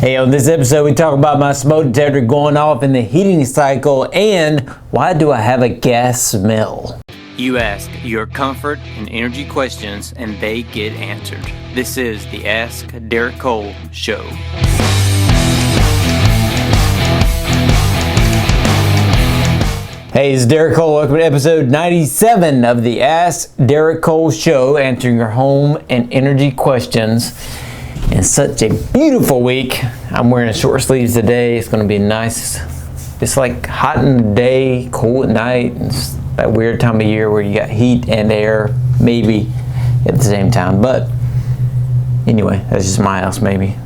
Hey, on this episode we talk about my smoke detector going off in the heating cycle and why do I have a gas smell? You ask your comfort and energy questions and they get answered. This is the Ask Derek Cole Show. Hey, it's Derek Cole. Welcome to episode 97 of the Ask Derek Cole Show, answering your home and energy questions. In such a beautiful week. I'm wearing short sleeves today. It's going to be nice. It's like hot in the day, cool at night. It's that weird time of year where you got heat and air, maybe at the same time. But anyway, that's just my house, maybe.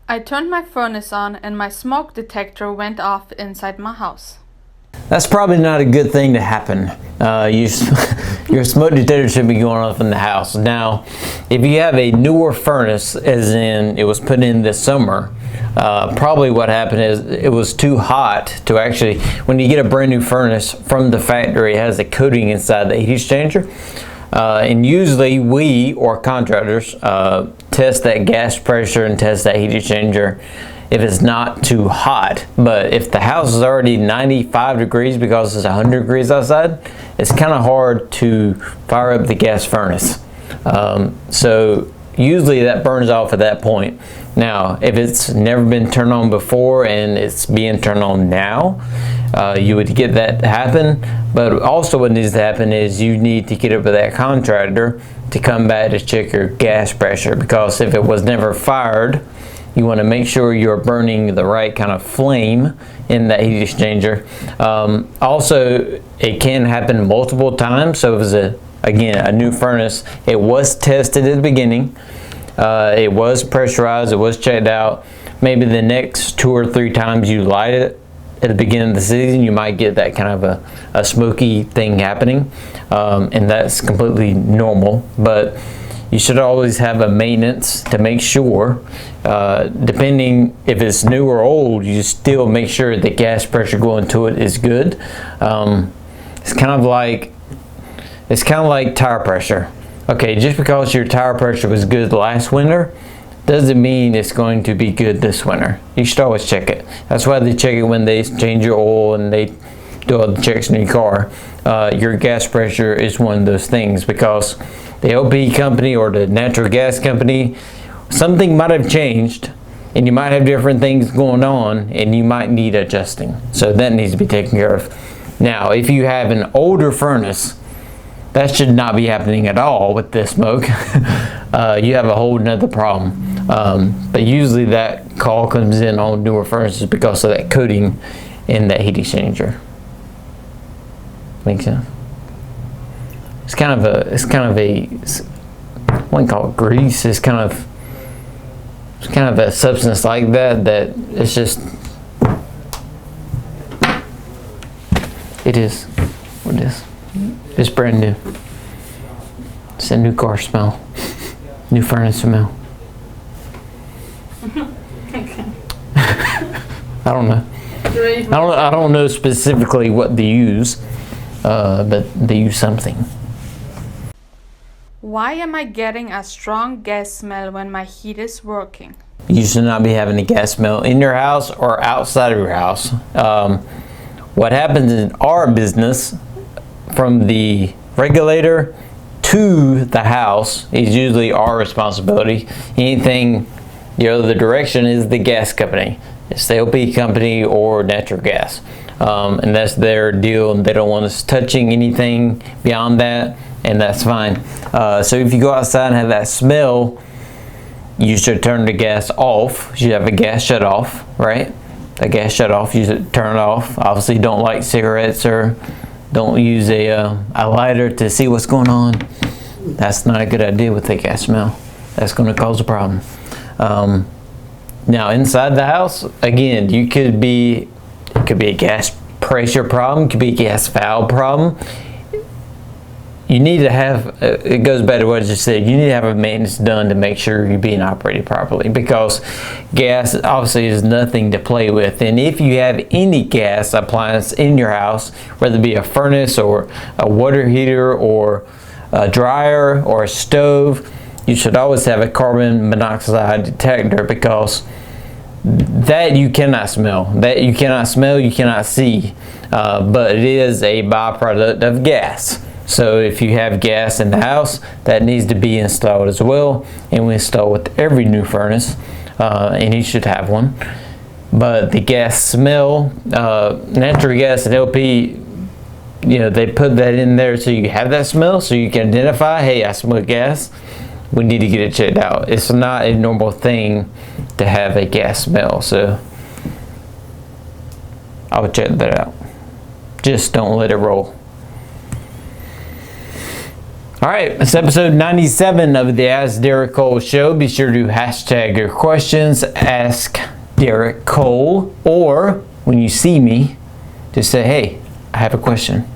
I turned my furnace on and my smoke detector went off inside my house. That's probably not a good thing to happen. Your smoke detector should be going off in the house. Now, if you have a newer furnace, as in it was put in this summer, probably what happened is it was too hot to actually, when you get a brand new furnace from the factory, it has a coating inside the heat exchanger. And usually we, or contractors, test that gas pressure and test that heat exchanger if it's not too hot. But if the house is already 95 degrees because it's 100 degrees outside, it's kind of hard to fire up the gas furnace. So usually that burns off at that point. Now, if it's never been turned on before and it's being turned on now, you would get that to happen. But also what needs to happen is you need to get up with that contractor to come back to check your gas pressure, because if it was never fired, you want to make sure you're burning the right kind of flame in that heat exchanger. Also, it can happen multiple times. So if it's a new furnace, it was tested at the beginning, it was pressurized, it was checked out. Maybe the next 2 or 3 times you light it at the beginning of the season, you might get that kind of a smoky thing happening, and that's completely normal. But you should always have a maintenance to make sure, depending if it's new or old, you still make sure the gas pressure going to it is good. It's kind of like tire pressure. Okay, just because your tire pressure was good last winter doesn't mean it's going to be good this winter. You should always check it. That's why they check it when they change your oil and they do all the checks in your car. Your gas pressure is one of those things, because the LP company or the natural gas company, something might have changed and you might have different things going on and you might need adjusting. So that needs to be taken care of. Now, if you have an older furnace, that should not be happening at all with this smoke. You have a whole nother problem. But usually that call comes in on newer furnaces because of that coating in that heat exchanger. Make sense? It's kind of a, I wouldn't call it grease. It's kind of a substance like that it's just, it is what it is. It's brand new. It's a new car smell, new furnace smell. Okay. I don't know. I don't know specifically what they use, but they use something. Why am I getting a strong gas smell when my heat is working? You should not be having a gas smell in your house or outside of your house. What happens in our business, from the regulator to the house, is usually our responsibility. Anything the other direction is the gas company. It's the LP company or natural gas. And that's their deal, and they don't want us touching anything beyond that, and that's fine. So if you go outside and have that smell, you should turn the gas off. You should have a gas shut off, right? A gas shut off, you should turn it off. Obviously don't light cigarettes or don't use a lighter to see what's going on. That's not a good idea with the gas smell. That's going to cause a problem. Now inside the house, again, it could be a gas pressure problem, it could be a gas valve problem. You need to have, it goes back to what I just said, you need to have a maintenance done to make sure you're being operated properly, because gas obviously is nothing to play with. And if you have any gas appliance in your house, whether it be a furnace or a water heater or a dryer or a stove, you should always have a carbon monoxide detector, because that you cannot smell. That you cannot smell, you cannot see, but it is a byproduct of gas. So if you have gas in the house, that needs to be installed as well, and we install with every new furnace, and you should have one. But the gas smell, natural gas and LP, they put that in there so you have that smell, so you can identify, hey, I smell gas, we need to get it checked out. It's not a normal thing to have a gas smell, so I would check that out. Just don't let it roll. Alright, it's episode 97 of the Ask Derek Cole show. Be sure to hashtag your questions, Ask Derek Cole, or when you see me, just say, hey, I have a question.